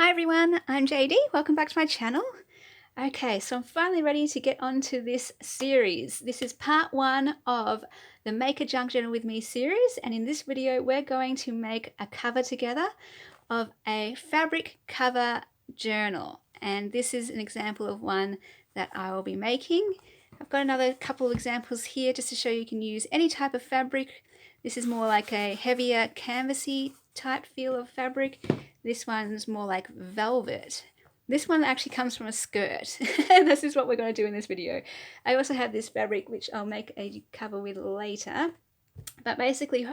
Hi everyone, I'm JD. Welcome back to my channel. Okay, so I'm finally ready to get on to this series. This is part one of the Make a Junk Journal with Me series, and in this video we're going to make a cover together of a fabric cover journal, and this is an example of one that I will be making. I've got another couple of examples here just to show you can use any type of fabric. This is more like a heavier canvasy type feel of fabric. This one's more like velvet. This one actually comes from a skirt. This is what we're going to do in this video. I also have this fabric which I'll make a cover with later. But basically,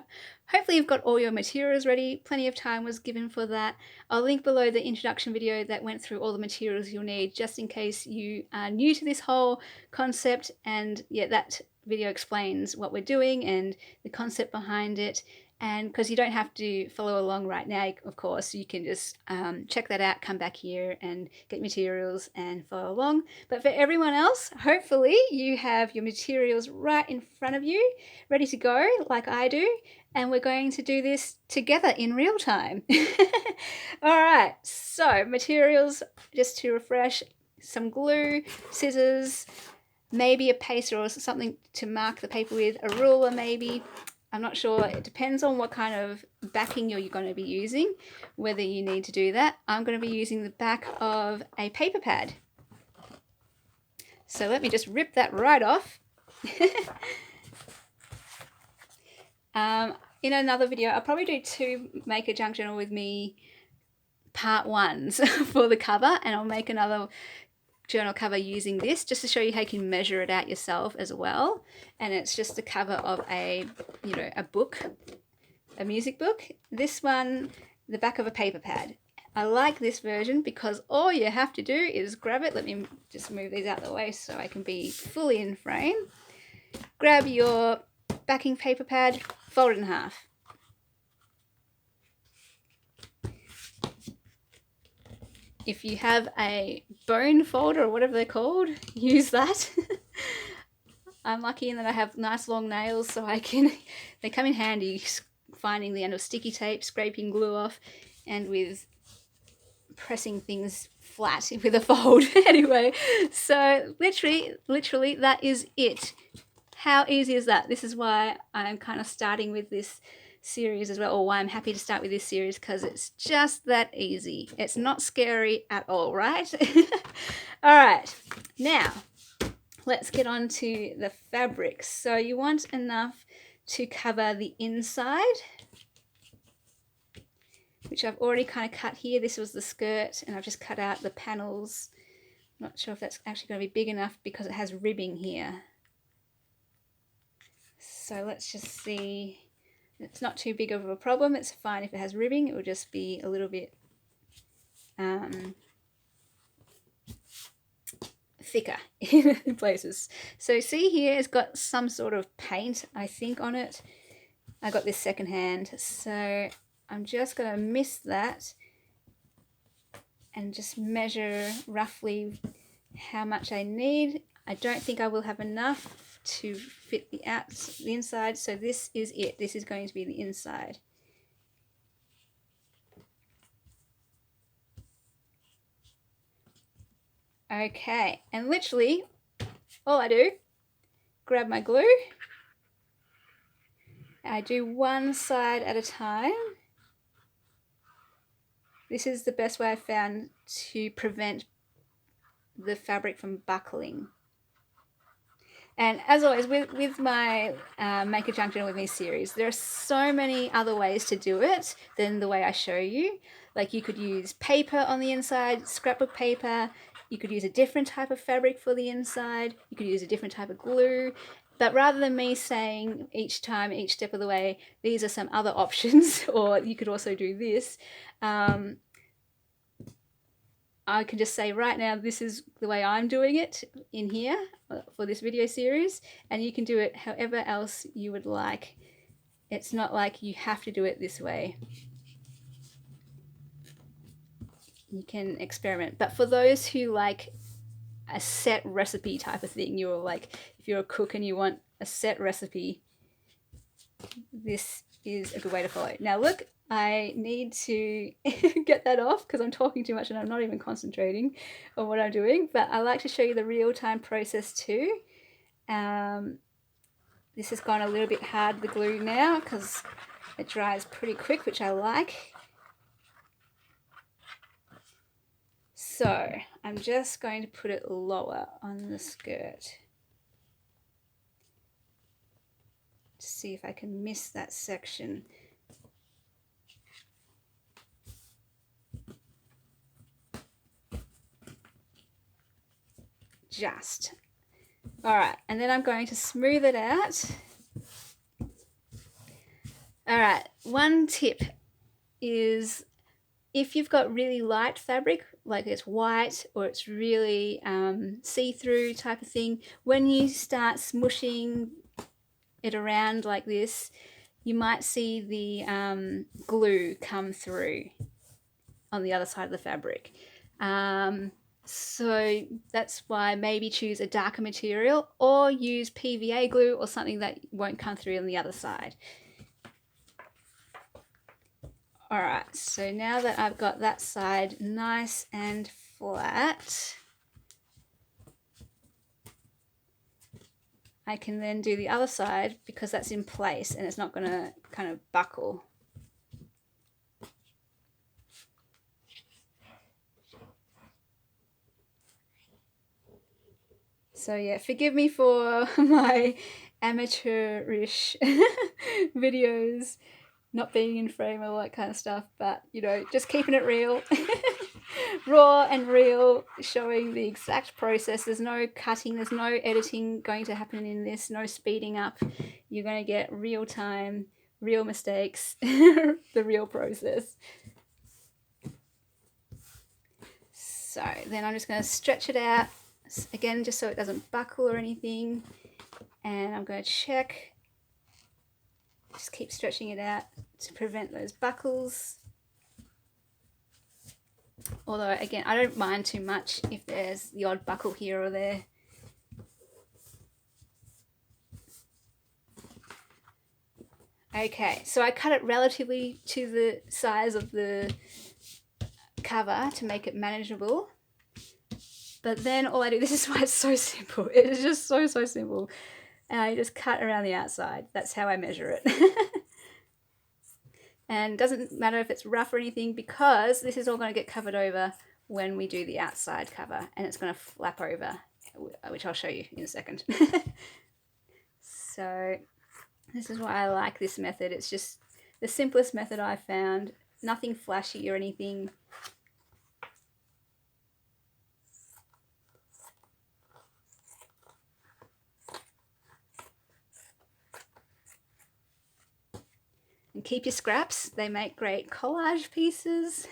hopefully you've got all your materials ready. Plenty of time was given for that. I'll link below the introduction video that went through all the materials you'll need, just in case you are new to this whole concept. And yeah, that video explains what we're doing and the concept behind it. And because you don't have to follow along right now, of course, you can just check that out, come back here and get materials and follow along. But for everyone else, hopefully you have your materials right in front of you, ready to go like I do. And we're going to do this together in real time. All right, so materials, just to refresh: some glue, scissors, maybe a paster or something to mark the paper with, a ruler maybe. I'm not sure, it depends on what kind of backing you're going to be using, whether you need to do that. I'm going to be using the back of a paper pad. So let me just rip that right off. In another video, I'll probably do two Make a Junk Journal with Me part ones for the cover, and I'll make another journal cover using this just to show you how you can measure it out yourself as well. And it's just the cover of a book, a music book. This one, the back of a paper pad. I like this version because all you have to do is grab it. Let me just move these out of the way so I can be fully in frame. Grab your backing paper pad, fold it in half. If you have a bone folder or whatever they're called, use that. I'm lucky in that I have nice long nails, so they come in handy finding the end of sticky tape, scraping glue off, and with pressing things flat with a fold. Anyway, so literally that is it. How easy is that? This is why I'm kind of starting with this series as well, or why I'm happy to start with this series, because it's just that easy. It's not scary at all, right? All right, now let's get on to the fabric. So you want enough to cover the inside, which I've already kind of cut here. This was the skirt, and I've just cut out the panels. Not sure if that's actually going to be big enough because it has ribbing here. So let's just see. It's not too big of a problem. It's fine if it has ribbing. It will just be a little bit thicker in places. So see here, it's got some sort of paint, I think, on it. I got this secondhand, so I'm just going to mist that and just measure roughly how much I need. I don't think I will have enough to fit the inside, so this is it. This is going to be the inside. Okay, and literally all I do, grab my glue. I do one side at a time. This is the best way I've found to prevent the fabric from buckling. And as always, with my Make a Junk Journal with Me series, there are so many other ways to do it than the way I show you. Like, you could use paper on the inside, scrapbook paper. You could use a different type of fabric for the inside. You could use a different type of glue. But rather than me saying each step of the way, these are some other options, or you could also do this, I can just say right now, this is the way I'm doing it in here for this video series, and you can do it however else you would like. It's not like you have to do it this way. You can experiment. But for those who like a set recipe type of thing, you're like, if you're a cook and you want a set recipe, this is a good way to follow. Now look, I need to get that off because I'm talking too much and I'm not even concentrating on what I'm doing, but I like to show you the real-time process too. This has gone a little bit hard, the glue now, because it dries pretty quick, which I like. So I'm just going to put it lower on the skirt to see if I can miss that section. Just. Alright, and then I'm going to smooth it out. Alright, one tip is if you've got really light fabric, like it's white or it's really see-through type of thing, when you start smushing it around like this, you might see the glue come through on the other side of the fabric. So that's why maybe choose a darker material or use PVA glue or something that won't come through on the other side. Alright, so now that I've got that side nice and flat, I can then do the other side because that's in place and it's not going to kind of buckle. So yeah, forgive me for my amateurish videos, not being in frame, all that kind of stuff, but you know, just keeping it real. Raw and real, showing the exact process. There's no cutting, there's no editing going to happen in this, no speeding up. You're going to get real time, real mistakes, the real process. So then I'm just going to stretch it out again, just so it doesn't buckle or anything. And I'm going to check, just keep stretching it out to prevent those buckles. Although again, I don't mind too much if there's the odd buckle here or there. Okay, so I cut it relatively to the size of the cover to make it manageable. But then all I do, this is why it's so simple. It is just so simple. And I just cut around the outside. That's how I measure it. And it doesn't matter if it's rough or anything because this is all going to get covered over when we do the outside cover, and it's going to flap over, which I'll show you in a second. So this is why I like this method. It's just the simplest method I've found. Nothing flashy or anything. And keep your scraps. They make great collage pieces.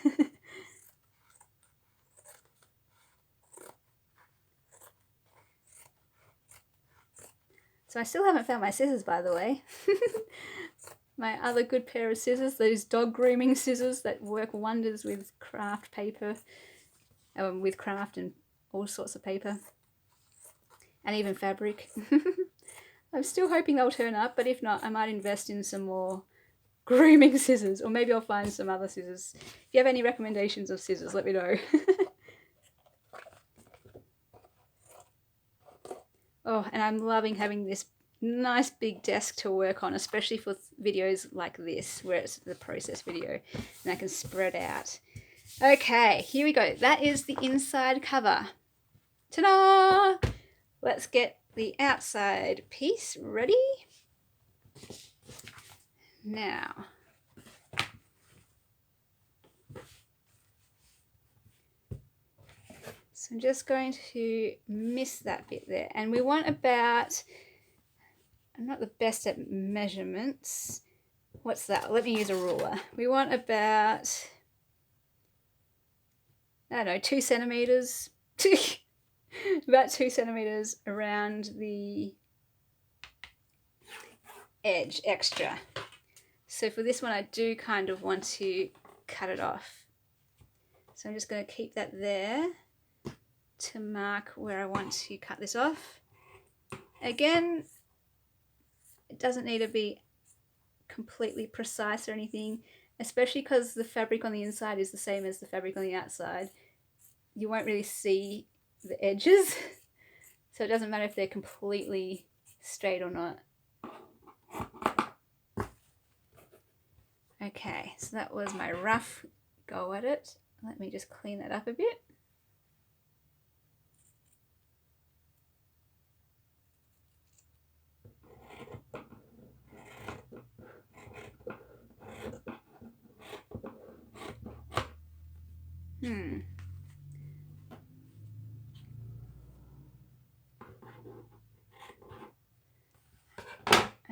So I still haven't found my scissors, by the way. My other good pair of scissors, those dog grooming scissors that work wonders with craft paper, with craft and all sorts of paper, and even fabric. I'm still hoping they'll turn up, but if not, I might invest in some more grooming scissors, or maybe I'll find some other scissors. If you have any recommendations of scissors, let me know. Oh, and I'm loving having this nice big desk to work on, especially for videos like this, where it's the process video, and I can spread out. Okay, here we go. That is the inside cover. Ta-da! Let's get the outside piece ready. Now, so I'm just going to miss that bit there, and we want about, I'm not the best at measurements. What's that? Let me use a ruler. We want about, I don't know, 2 centimeters. About 2 centimeters around the edge extra. So for this one, I do kind of want to cut it off. So I'm just going to keep that there to mark where I want to cut this off. Again, it doesn't need to be completely precise or anything. especially because the fabric on the inside is the same as the fabric on the outside. You won't really see the edges, so it doesn't matter if they're completely straight or not. Okay, so that was my rough go at it. Let me just clean that up a bit.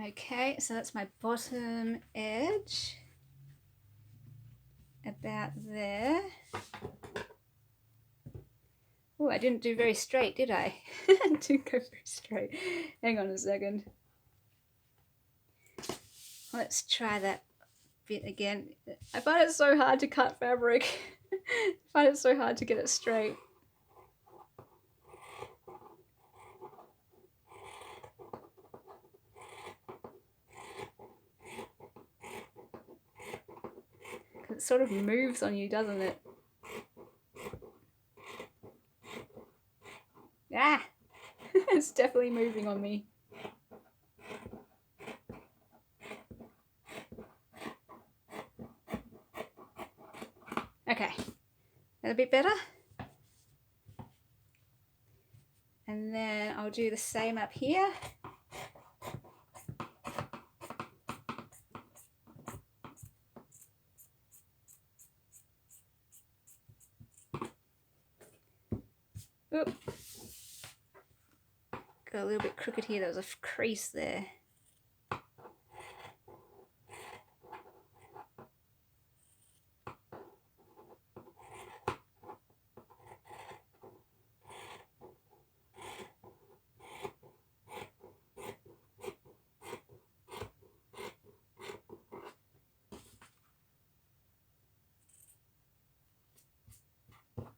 Okay, so that's my bottom edge, about there. Oh, I didn't do very straight, did I? I didn't go very straight. Hang on a second. Let's try that bit again. I find it so hard to cut fabric. I find it so hard to get it straight. It sort of moves on you, doesn't it? Ah! It's definitely moving on me. Okay, that a bit better? And then I'll do the same up here. Oop. Got a little bit crooked here, there was a crease there.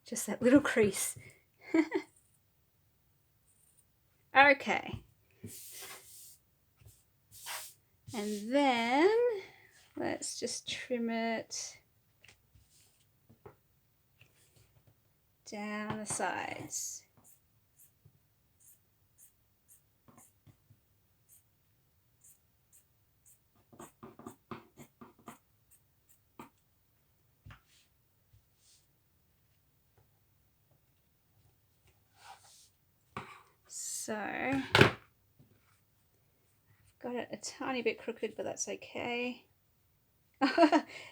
Just that little crease. Okay. And then let's just trim it down the sides. So, got it a tiny bit crooked, but that's okay.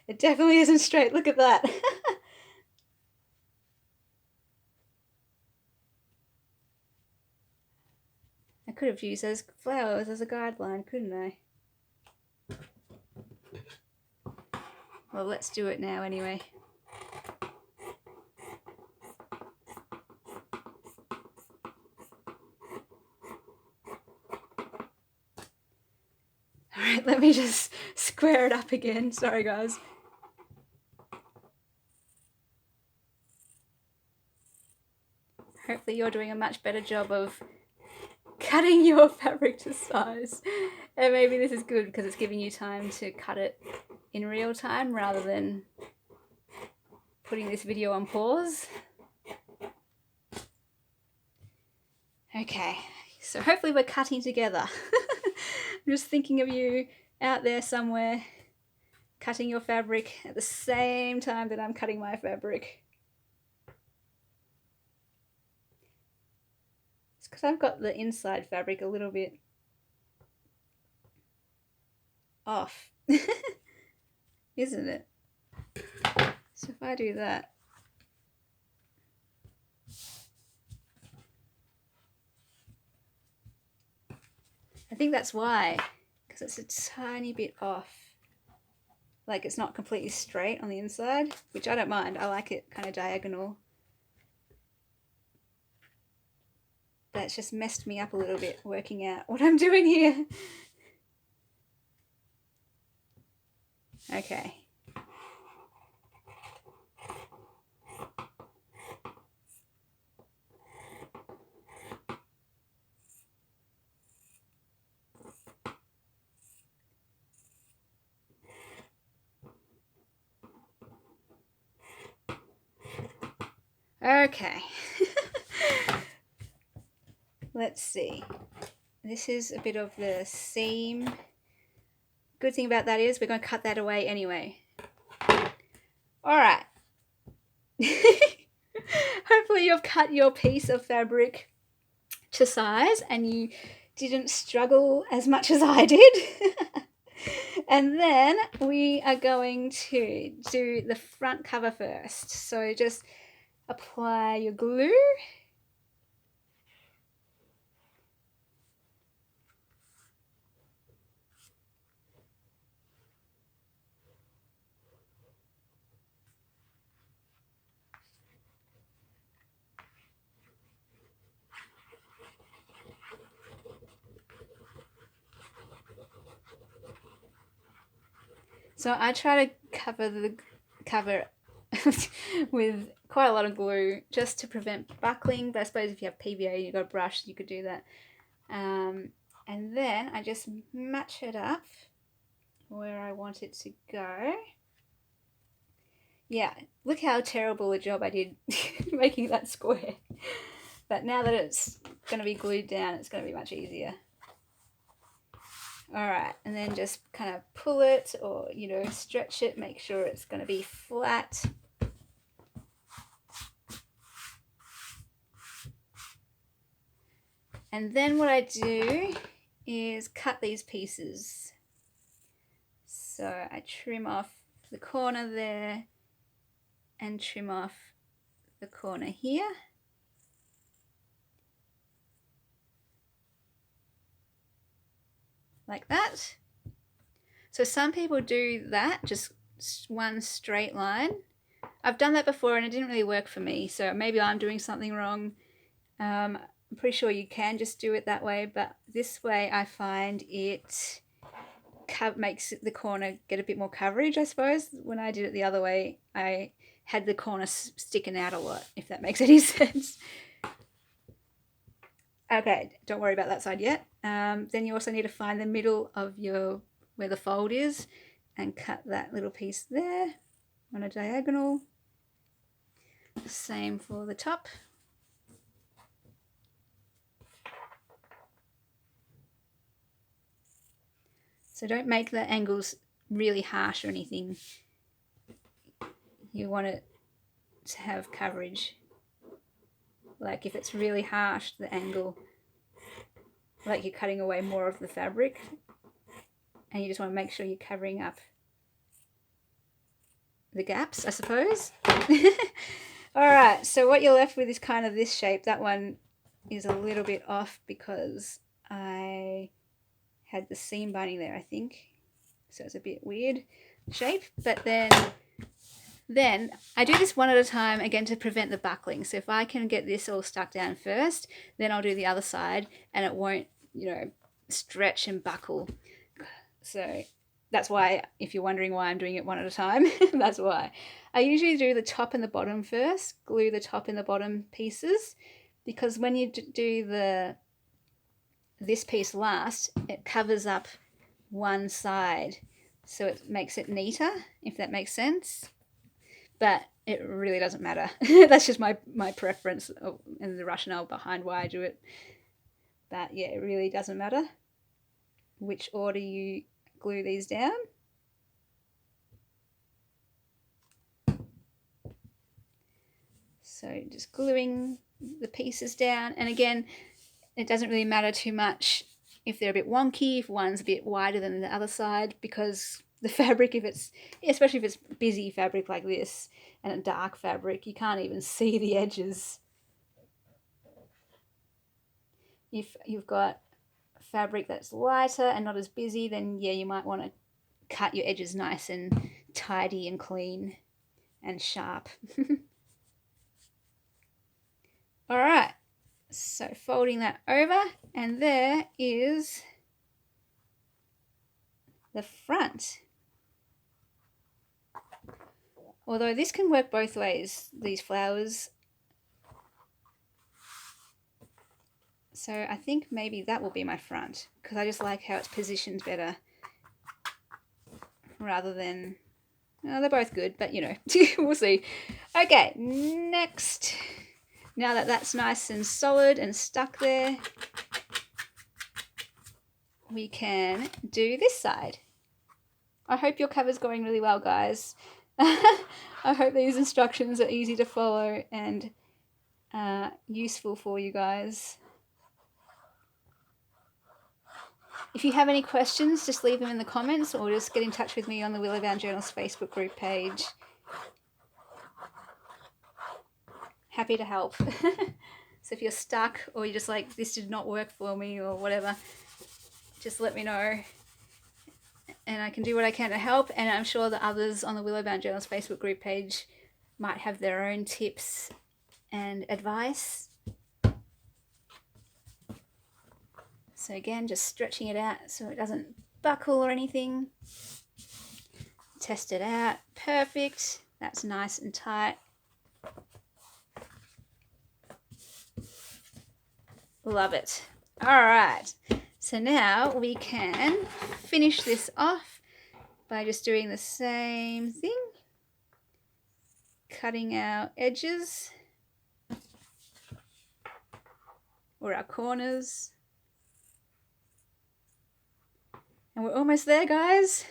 It definitely isn't straight, look at that. I could have used those flowers as a guideline, couldn't I? Well, let's do it now anyway. Alright, let me just square it up again. Sorry guys. Hopefully you're doing a much better job of cutting your fabric to size. And maybe this is good because it's giving you time to cut it in real time rather than putting this video on pause. Okay, so hopefully we're cutting together. I'm just thinking of you out there somewhere cutting your fabric at the same time that I'm cutting my fabric. It's because I've got the inside fabric a little bit off, isn't it? So if I do that, I think that's why, because it's a tiny bit off. Like it's not completely straight on the inside, which I don't mind. I like it kind of diagonal. That's just messed me up a little bit working out what I'm doing here. Okay. Okay. Let's see. This is a bit of the seam. Good thing about that is we're going to cut that away anyway. All right. Hopefully you've cut your piece of fabric to size and you didn't struggle as much as I did. And then we are going to do the front cover first. So just apply your glue. So I try to cover the cover with quite a lot of glue just to prevent buckling, but I suppose if you have PVA and you've got a brush you could do that. And then I just match it up where I want it to go. Yeah, look how terrible a job I did making that square. But now that it's going to be glued down, it's going to be much easier. Alright, and then just kind of pull it or, you know, stretch it, make sure it's going to be flat. And then what I do is cut these pieces. So I trim off the corner there and trim off the corner here. Like that. So some people do that, just one straight line. I've done that before and it didn't really work for me, so maybe I'm doing something wrong. I'm pretty sure you can just do it that way, but this way I find it makes the corner get a bit more coverage, I suppose. When I did it the other way, I had the corner sticking out a lot, if that makes any sense. Okay, don't worry about that side yet. Then you also need to find the middle of your, where the fold is, and cut that little piece there on a diagonal. Same for the top. So don't make the angles really harsh or anything. You want it to have coverage. Like if it's really harsh, the angle, like you're cutting away more of the fabric, and you just want to make sure you're covering up the gaps, I suppose. Alright, so what you're left with is kind of this shape. That one is a little bit off because I had the seam binding there, I think. So it's a bit weird shape, but then I do this one at a time again to prevent the buckling. So if I can get this all stuck down first, then I'll do the other side and it won't, you know, stretch and buckle. So that's why, if you're wondering why I'm doing it one at a time, that's why. I usually do the top and the bottom first, glue the top and the bottom pieces, because when you do this piece last, it covers up one side, so it makes it neater, if that makes sense. But it really doesn't matter. That's just my preference and the rationale behind why I do it. But yeah, it really doesn't matter which order you glue these down. So just gluing the pieces down, and again, it doesn't really matter too much if they're a bit wonky, if one's a bit wider than the other side, because the fabric, if it's, especially if it's busy fabric like this and a dark fabric, you can't even see the edges. If you've got fabric that's lighter and not as busy, then yeah, you might want to cut your edges nice and tidy and clean and sharp. All right, so folding that over, and there is the front. Although this can work both ways, these flowers. So I think maybe that will be my front, because I just like how it's positioned better rather than, They're both good, but you know, we'll see. Okay, next. Now that that's nice and solid and stuck there, we can do this side. I hope your cover's going really well, guys. I hope these instructions are easy to follow and useful for you guys. If you have any questions, just leave them in the comments or just get in touch with me on the Willow Bound Journals Facebook group page. Happy to help. So if you're stuck or you're just like, this did not work for me or whatever, just let me know and I can do what I can to help. And I'm sure the others on the Willow Bound Journals Facebook group page might have their own tips and advice. So again, just stretching it out so it doesn't buckle or anything. Test it out. Perfect. That's nice and tight. Love it. All right. So now we can finish this off by just doing the same thing. Cutting our edges or our corners. And we're almost there, guys.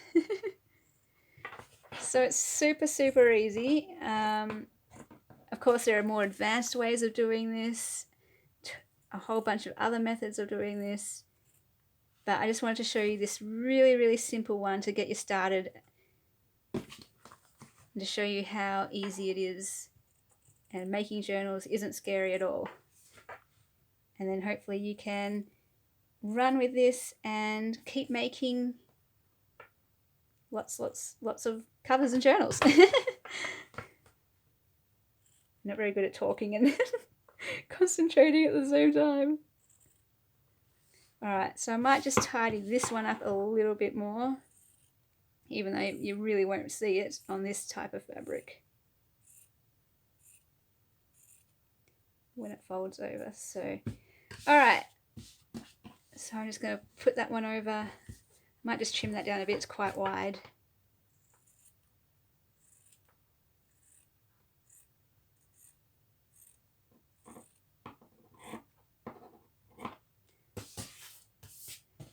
So it's super, super easy. Of course, there are more advanced ways of doing this, a whole bunch of other methods of doing this. But I just wanted to show you this really, really simple one to get you started and to show you how easy it is. And making journals isn't scary at all. And then hopefully you can run with this and keep making lots of covers and journals. Not very good at talking and concentrating at the same time. Alright, so I might just tidy this one up a little bit more, even though you really won't see it on this type of fabric when it folds over. So, alright, so I'm just going to put that one over. Might just trim that down a bit, it's quite wide.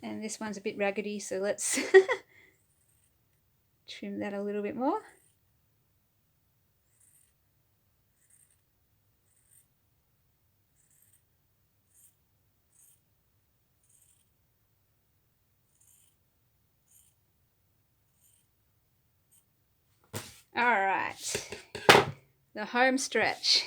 And this one's a bit raggedy, so let's trim that a little bit more. All right, the home stretch.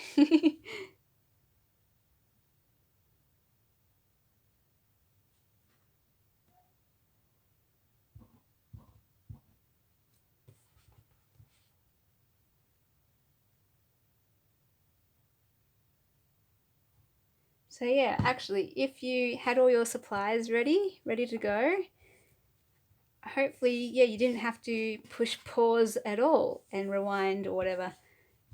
So yeah, actually, if you had all your supplies ready to go, hopefully, yeah, you didn't have to push pause at all and rewind or whatever,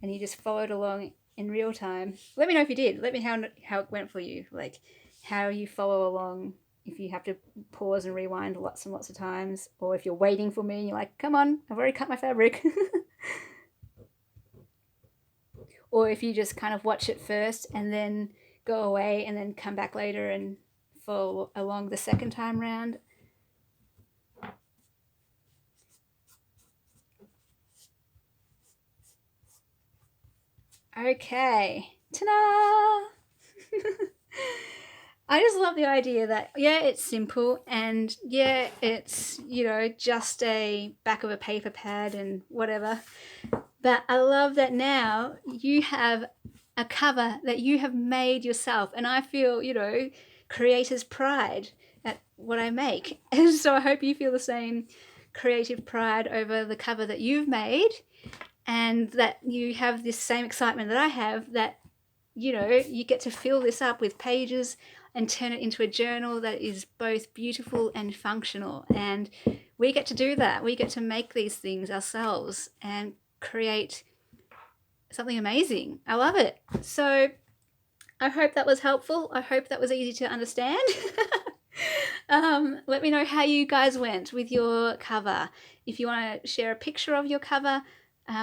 and you just followed along in real time. Let me know if you did. Let me know how it went for you, like how you follow along, if you have to pause and rewind lots and lots of times, or if you're waiting for me and you're like, come on, I've already cut my fabric. Or if you just kind of watch it first and then go away and then come back later and follow along the second time round. Okay, ta-da! I just love the idea that, yeah, it's simple and yeah, it's, you know, just a back of a paper pad and whatever. But I love that now you have a cover that you have made yourself, and I feel, you know, creator's pride at what I make. And so I hope you feel the same creative pride over the cover that you've made, and that you have this same excitement that I have, that, you know, you get to fill this up with pages and turn it into a journal that is both beautiful and functional. And we get to do that. We get to make these things ourselves and create something amazing. I love it. So I hope that was helpful. I hope that was easy to understand. Let me know how you guys went with your cover. If you want to share a picture of your cover,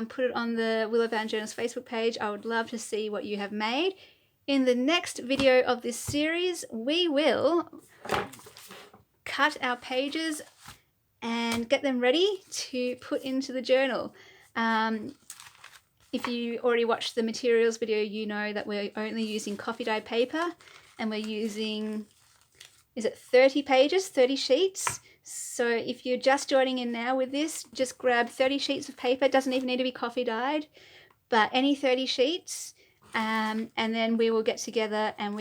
put it on the Willow Bound Journals Facebook page. I would love to see what you have made. In the next video of this series, we will cut our pages and get them ready to put into the journal. If you already watched the materials video, you know that we're only using coffee dye paper, and we're using, is it 30 pages, 30 sheets? So if you're just joining in now with this, just grab 30 sheets of paper. It doesn't even need to be coffee dyed, but any 30 sheets, and then we will get together and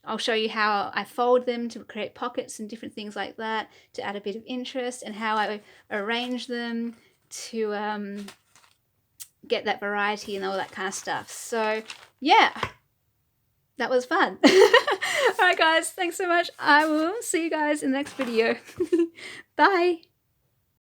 I'll show you how I fold them to create pockets and different things like that to add a bit of interest, and how I arrange them to get that variety and all that kind of stuff. So yeah, that was fun. All right guys, thanks so much. I will see you guys in the next video. Bye.